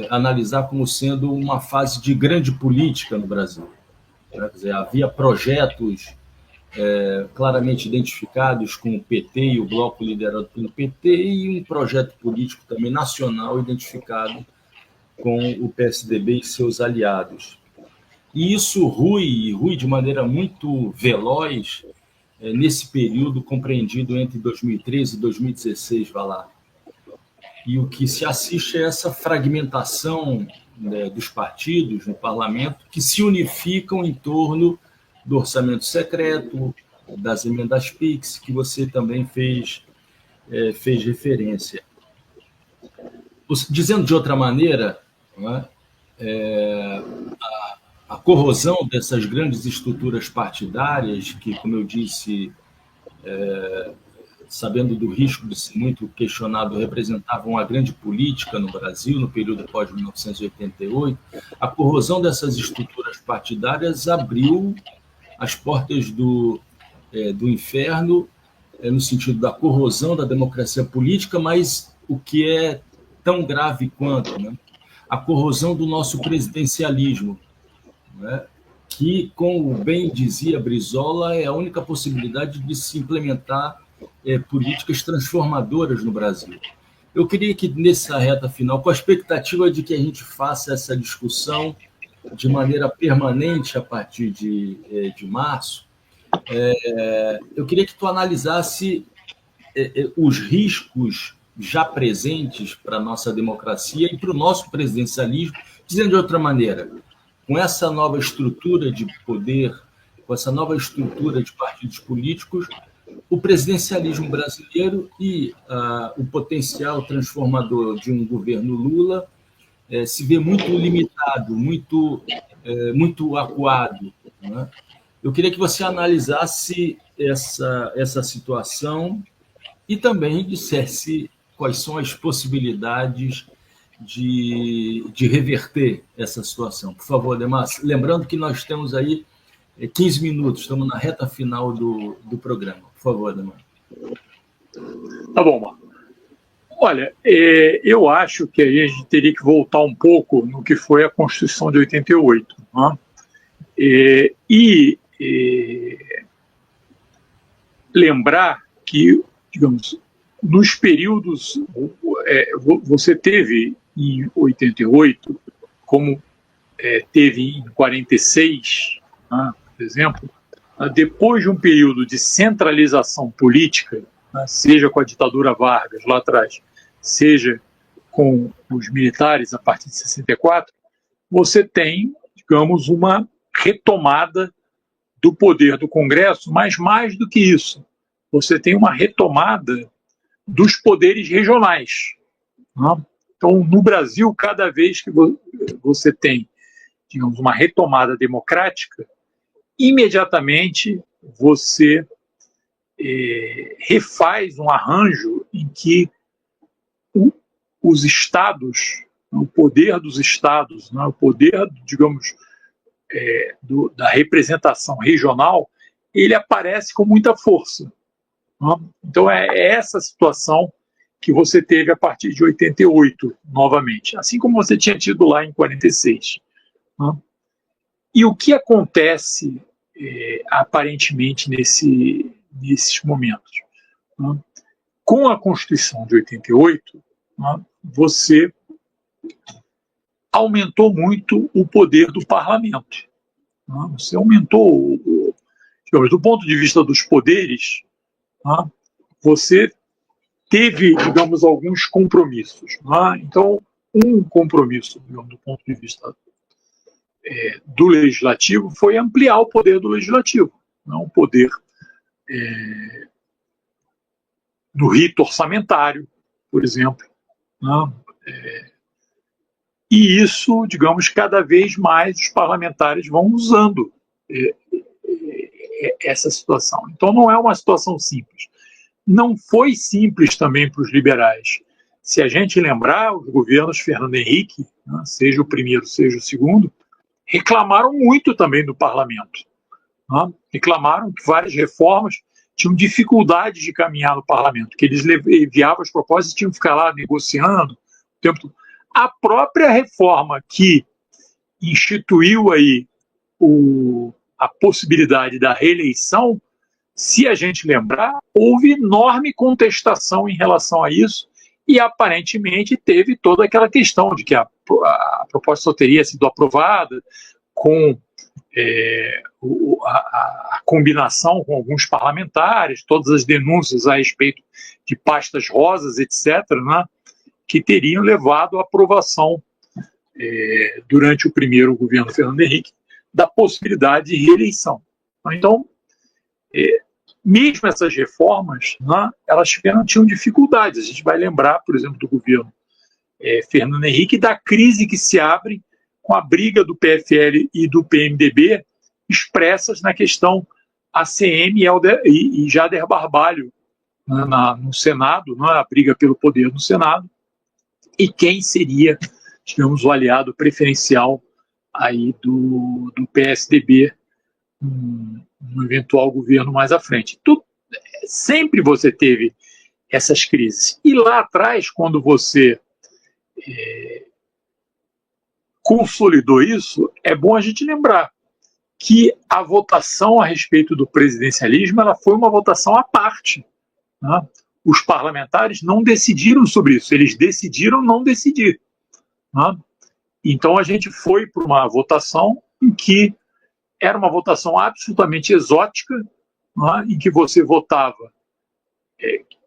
A: analisar como sendo uma fase de grande política no Brasil. Quer dizer, havia projetos claramente identificados com o PT e o bloco liderado pelo PT, e um projeto político também nacional identificado com o PSDB e seus aliados. E isso rui de maneira muito veloz nesse período compreendido entre 2013 e 2016, vai lá. E o que se assiste é essa fragmentação dos partidos no parlamento que se unificam em torno do orçamento secreto, das emendas PIX, que você também fez referência. Dizendo de outra maneira, né, a corrosão dessas grandes estruturas partidárias, que, como eu disse, sabendo do risco de ser muito questionado, representavam uma grande política no Brasil no período pós-1988, a corrosão dessas estruturas partidárias abriu as portas do inferno, no sentido da corrosão da democracia política, mas o que é tão grave quanto, né, a corrosão do nosso presidencialismo, né, que, como bem dizia Brizola, é a única possibilidade de se implementar políticas transformadoras no Brasil. Eu queria que, nessa reta final, com a expectativa de que a gente faça essa discussão de maneira permanente a partir de março, eu queria que tu analisasse os riscos já presentes para a nossa democracia e para o nosso presidencialismo, dizendo de outra maneira, com essa nova estrutura de poder, com essa nova estrutura de partidos políticos, o presidencialismo brasileiro e o potencial transformador de um governo Lula se vê muito limitado, muito acuado, né? Eu queria que você analisasse essa situação e também dissesse quais são as possibilidades de reverter essa situação. Por favor, Ademar, lembrando que nós temos aí 15 minutos, estamos na reta final do programa. Por favor, Ademar.
B: Tá bom, Marco. Olha, eu acho que aí a gente teria que voltar um pouco no que foi a Constituição de 88. Né? Lembrar que, digamos, nos períodos, você teve em 88, como teve em 46, né, por exemplo, depois de um período de centralização política, né, seja com a ditadura Vargas lá atrás, seja com os militares a partir de 64, você tem, digamos, uma retomada do poder do Congresso, mas mais do que isso, você tem uma retomada dos poderes regionais. Né? Então, no Brasil, cada vez que você tem, digamos, uma retomada democrática, imediatamente você refaz um arranjo em que os estados, o poder dos estados, né, o poder, digamos, da representação regional, ele aparece com muita força. Né? Então, é essa situação que você teve a partir de 88, novamente, assim como você tinha tido lá em 46. Né? E o que acontece, aparentemente, nesses momentos? Né? Com a Constituição de 88, né, você aumentou muito o poder do parlamento. Né? Você aumentou, digamos, do ponto de vista dos poderes, né, você teve, digamos, alguns compromissos. Né? Então, um compromisso, digamos, do ponto de vista do legislativo foi ampliar o poder do legislativo, né? O poder do rito orçamentário, por exemplo. Né? E isso, digamos, cada vez mais os parlamentares vão usando essa situação. Então, não é uma situação simples. Não foi simples também para os liberais. Se a gente lembrar, os governos Fernando Henrique, né, seja o primeiro, seja o segundo, reclamaram muito também do parlamento. Né? Reclamaram que várias reformas tinham dificuldade de caminhar no parlamento, que eles enviavam as propostas e tinham que ficar lá negociando o tempo todo. A própria reforma que instituiu aí a possibilidade da reeleição, se a gente lembrar, houve enorme contestação em relação a isso e aparentemente teve toda aquela questão de que a proposta só teria sido aprovada com a combinação com alguns parlamentares, todas as denúncias a respeito de pastas rosas, etc., né, que teriam levado à aprovação durante o primeiro governo Fernando Henrique, da possibilidade de reeleição. Então, mesmo essas reformas, né, elas tinham dificuldades. A gente vai lembrar, por exemplo, do governo Fernando Henrique, da crise que se abre com a briga do PFL e do PMDB expressas na questão ACM e Jader Barbalho, né, no Senado, né, a briga pelo poder no Senado, e quem seria, digamos, o aliado preferencial aí do PSDB no eventual governo mais à frente. Sempre você teve essas crises. E lá atrás, quando você consolidou isso, é bom a gente lembrar que a votação a respeito do presidencialismo ela foi uma votação à parte. Né? Os parlamentares não decidiram sobre isso, eles decidiram não decidir. Né? Então a gente foi para uma votação em que era uma votação absolutamente exótica, né? Em que você votava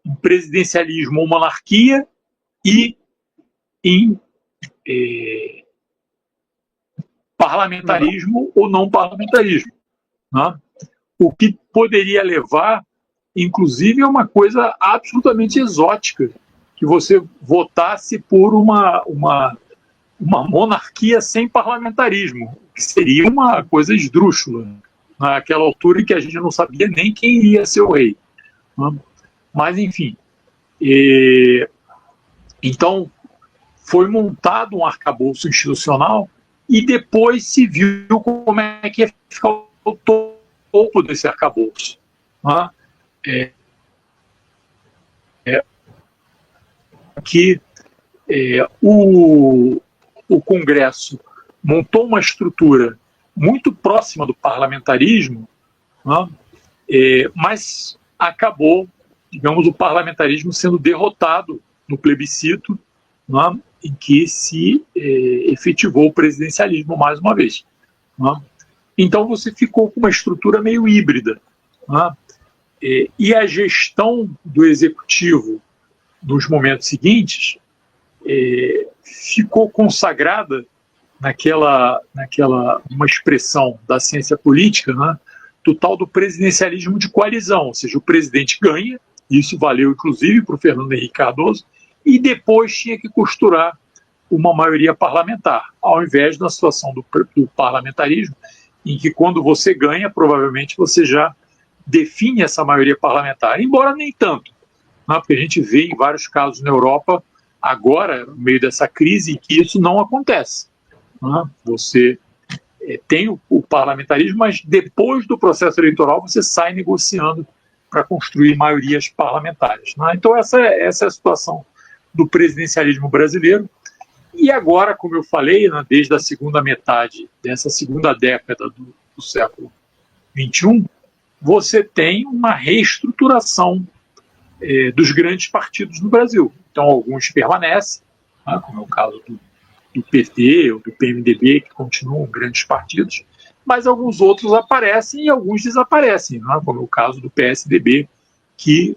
B: em presidencialismo ou monarquia e em parlamentarismo ou não parlamentarismo. Né? O que poderia levar, inclusive, a uma coisa absolutamente exótica, que você votasse por uma monarquia sem parlamentarismo, que seria uma coisa esdrúxula, naquela altura em que a gente não sabia nem quem iria ser o rei. Né? Mas, enfim, então foi montado um arcabouço institucional e depois se viu como é que ia ficar o topo desse arcabouço. Né? Que o Congresso montou uma estrutura muito próxima do parlamentarismo, né? Mas acabou, digamos, o parlamentarismo sendo derrotado no plebiscito, né? Em que se efetivou o presidencialismo mais uma vez. Né? Então você ficou com uma estrutura meio híbrida. Né? E a gestão do executivo nos momentos seguintes ficou consagrada naquela uma expressão da ciência política, né, do tal do presidencialismo de coalizão, ou seja, o presidente ganha, isso valeu inclusive para o Fernando Henrique Cardoso, e depois tinha que costurar uma maioria parlamentar, ao invés da situação do parlamentarismo, em que quando você ganha, provavelmente você já define essa maioria parlamentar, embora nem tanto, né, porque a gente vê em vários casos na Europa, agora, no meio dessa crise, que isso não acontece. Né? Você tem o parlamentarismo, mas depois do processo eleitoral você sai negociando para construir maiorias parlamentares. Né? Então essa é a situação do presidencialismo brasileiro. E agora, como eu falei, né, desde a segunda metade dessa segunda década do século XXI, você tem uma reestruturação dos grandes partidos no Brasil. Então, alguns permanecem, né, como é o caso do PT ou do PMDB, que continuam grandes partidos, mas alguns outros aparecem e alguns desaparecem, né, como é o caso do PSDB, que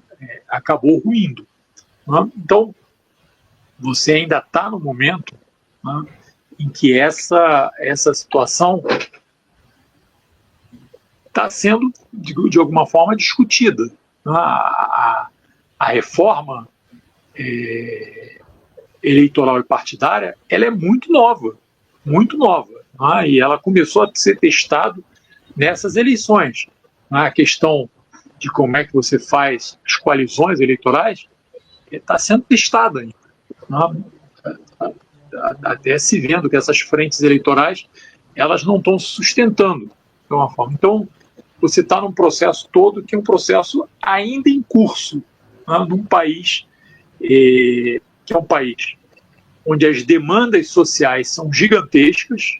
B: acabou ruindo. Né? Então, você ainda está no momento, né, em que essa situação está sendo, de alguma forma, discutida. Né? A reforma eleitoral e partidária, ela é muito nova, né? E ela começou a ser testada nessas eleições. Né? A questão de como é que você faz as coalizões eleitorais está sendo testada. Né? Até se vendo que essas frentes eleitorais elas não estão se sustentando de uma forma. Então, você está num processo todo que é um processo ainda em curso, né? Num país que é um país onde as demandas sociais são gigantescas,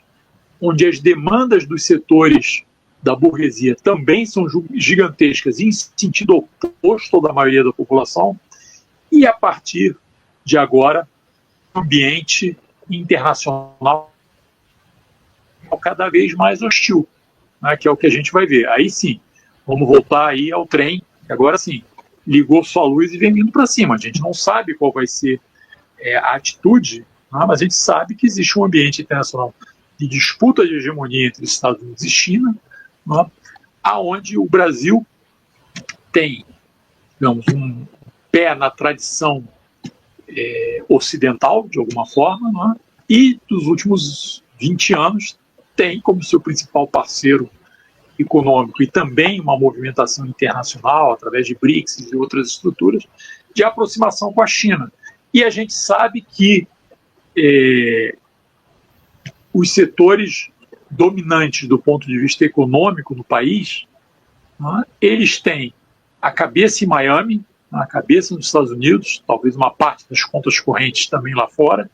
B: onde as demandas dos setores da burguesia também são gigantescas em sentido oposto da maioria da população, e a partir de agora, o ambiente internacional cada vez mais hostil, né, que é o que a gente vai ver. Aí sim, vamos voltar aí ao trem, que agora sim, ligou sua luz e vem vindo para cima. A gente não sabe qual vai ser a atitude Mas a gente sabe que existe um ambiente internacional de disputa de hegemonia entre Estados Unidos e China, aonde o Brasil tem, digamos, um pé na tradição ocidental, de alguma forma, e dos últimos 20 anos tem como seu principal parceiro econômico e também uma movimentação internacional, através de BRICS e outras estruturas, de aproximação com a China. E a gente sabe que os setores dominantes do ponto de vista econômico no país, eles têm a cabeça em Miami, a cabeça nos Estados Unidos, talvez uma parte das contas correntes também lá fora,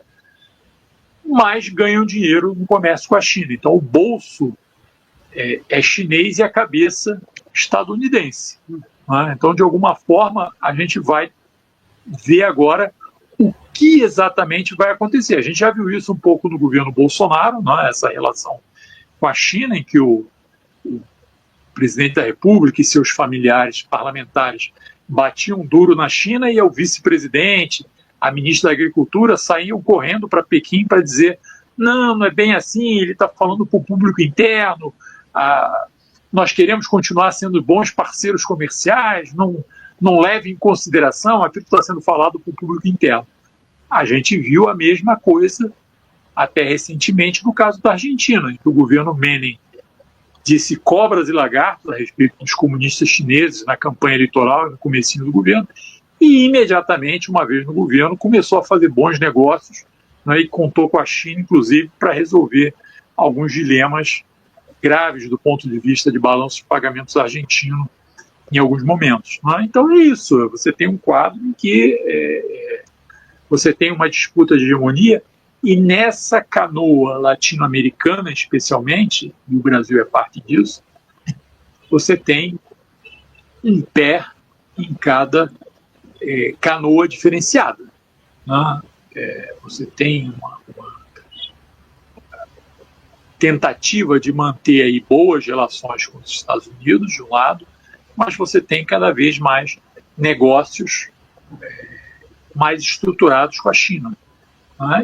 B: mas ganham dinheiro no comércio com a China. Então o bolso é chinês e a cabeça estadunidense. Então, de alguma forma, a gente vai ver agora o que exatamente vai acontecer. A gente já viu isso um pouco no governo Bolsonaro, essa relação com a China, em que o presidente da República e seus familiares parlamentares batiam duro na China e o vice-presidente, a ministra da Agricultura, saíam correndo para Pequim para dizer não é bem assim, ele está falando para o público interno, nós queremos continuar sendo bons parceiros comerciais, não leve em consideração aquilo que está sendo falado para o público interno. A gente viu a mesma coisa até recentemente no caso da Argentina, em que o governo Menem disse cobras e lagartos a respeito dos comunistas chineses na campanha eleitoral, no comecinho do governo, e imediatamente, uma vez no governo, começou a fazer bons negócios, e contou com a China, inclusive, para resolver alguns dilemas graves do ponto de vista de balanço de pagamentos argentino em alguns momentos. Então é isso, você tem um quadro em que você tem uma disputa de hegemonia, e nessa canoa latino-americana, especialmente, e o Brasil é parte disso, você tem um pé em cada canoa diferenciada. Você tem uma tentativa de manter aí boas relações com os Estados Unidos, de um lado, mas você tem cada vez mais negócios mais estruturados com a China.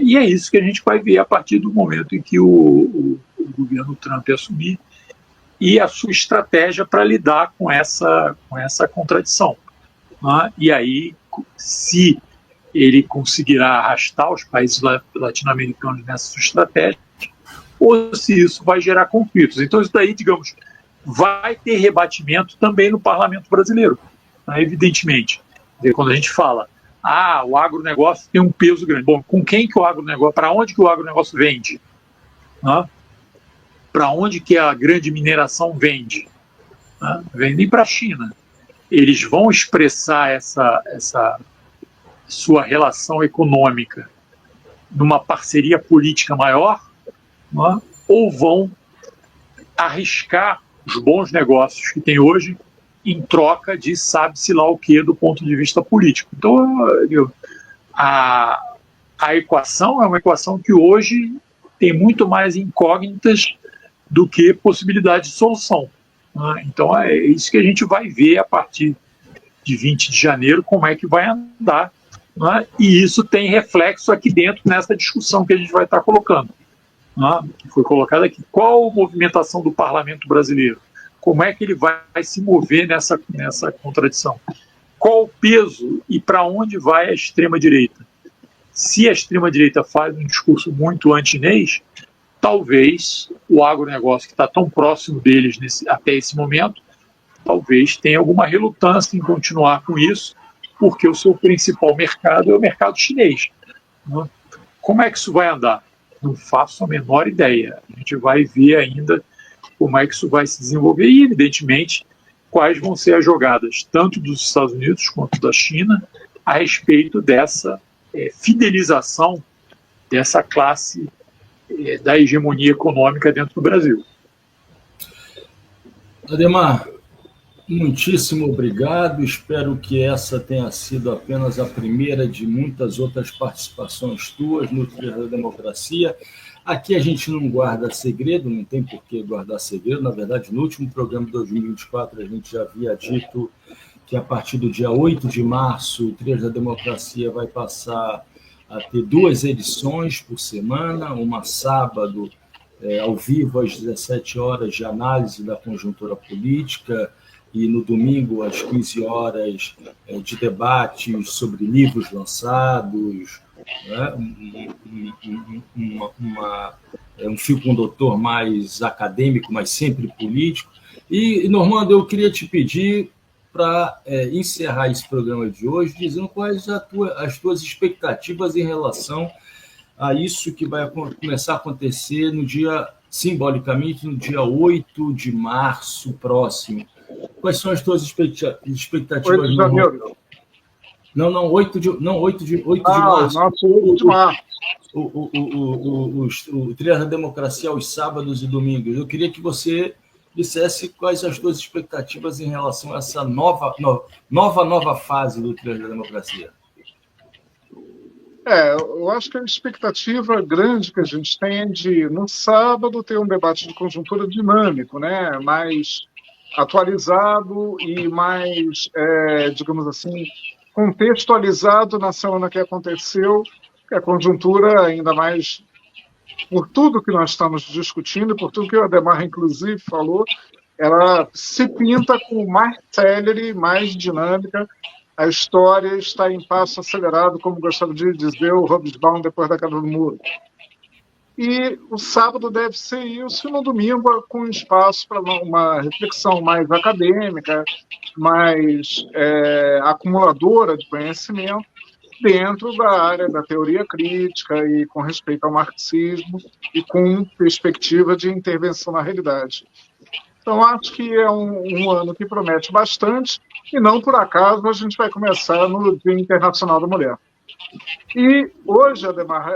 B: E é isso que a gente vai ver a partir do momento em que o governo Trump assumir e a sua estratégia para lidar com essa contradição. E aí, se ele conseguirá arrastar os países latino-americanos nessa sua estratégia, ou se isso vai gerar conflitos. Então, isso daí, digamos, vai ter rebatimento também no parlamento brasileiro, evidentemente. Quando a gente fala, o agronegócio tem um peso grande. Bom, com quem que o agronegócio, para onde que o agronegócio vende? Para onde que a grande mineração vende? Vendem para a China. Eles vão expressar essa sua relação econômica numa parceria política maior, ou vão arriscar os bons negócios que tem hoje em troca de sabe-se lá o que do ponto de vista político. Então, a equação é uma equação que hoje tem muito mais incógnitas do que possibilidade de solução. Então, é isso que a gente vai ver a partir de 20 de janeiro, como é que vai andar. E isso tem reflexo aqui dentro nessa discussão que a gente vai estar colocando. Que foi colocado aqui. Qual a movimentação do parlamento brasileiro? Como é que ele vai se mover nessa contradição? Qual o peso e para onde vai a extrema-direita? Se a extrema-direita faz um discurso muito anti-chinês, talvez o agronegócio, que está tão próximo deles até esse momento, talvez tenha alguma relutância em continuar com isso, porque o seu principal mercado é o mercado chinês. Como é que isso vai andar? Não faço a menor ideia. A gente vai ver ainda como é que isso vai se desenvolver e, evidentemente, quais vão ser as jogadas, tanto dos Estados Unidos quanto da China, a respeito dessa fidelização dessa classe da hegemonia econômica dentro do Brasil.
A: Adhemar, muitíssimo obrigado. Espero que essa tenha sido apenas a primeira de muitas outras participações tuas no Trilhas da Democracia. Aqui a gente não guarda segredo, não tem por que guardar segredo. Na verdade, no último programa de 2024, a gente já havia dito que a partir do dia 8 de março, o Trilhas da Democracia vai passar a ter 2 edições por semana, uma sábado ao vivo às 17 horas de análise da conjuntura política e no domingo às 15 horas de debates sobre livros lançados, né? Um fio condutor mais acadêmico, mas sempre político. E, Normando, eu queria te pedir para encerrar esse programa de hoje, dizendo quais as tuas expectativas em relação a isso que vai começar a acontecer simbolicamente, no dia 8 de março próximo. Quais são as tuas expectativas?
C: 8 de janeiro.
A: Não, 8 de março.
C: Nosso 8 de março.
A: O Trilha da Democracia aos sábados e domingos. Eu queria que você dissesse quais as suas expectativas em relação a essa nova fase do Trilha da Democracia.
C: Eu acho que a expectativa grande que a gente tem é de, no sábado, ter um debate de conjuntura dinâmico, né? Mais atualizado e mais, digamos assim, contextualizado na semana que aconteceu, que a conjuntura, ainda mais por tudo que nós estamos discutindo, por tudo que o Adhemar, inclusive, falou, ela se pinta com mais célere, mais dinâmica. A história está em passo acelerado, como gostava de dizer o Hobsbawm depois da queda do muro. E o sábado deve ser isso, e no domingo com espaço para uma reflexão mais acadêmica, mais acumuladora de conhecimento, dentro da área da teoria crítica e com respeito ao marxismo e com perspectiva de intervenção na realidade. Então, acho que é um ano que promete bastante, e não por acaso a gente vai começar no Dia Internacional da Mulher. E hoje, Adhemar,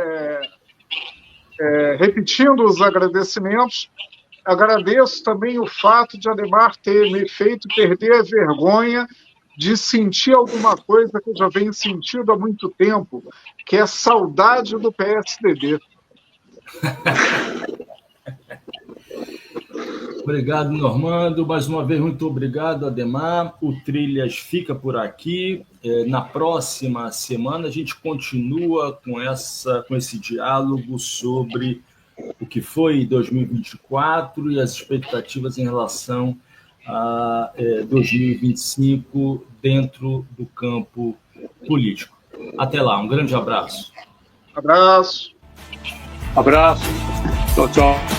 C: repetindo os agradecimentos, agradeço também o fato de Adhemar ter me feito perder a vergonha de sentir alguma coisa que eu já venho sentindo há muito tempo, que é saudade do PSDB.
A: Obrigado, Normando. Mais uma vez, muito obrigado, Adhemar. O Trilhas fica por aqui. Na próxima semana, a gente continua com esse diálogo sobre o que foi 2024 e as expectativas em relação a 2025 dentro do campo político. Até lá, um grande abraço.
C: Abraço.
B: Abraço. Tchau, tchau.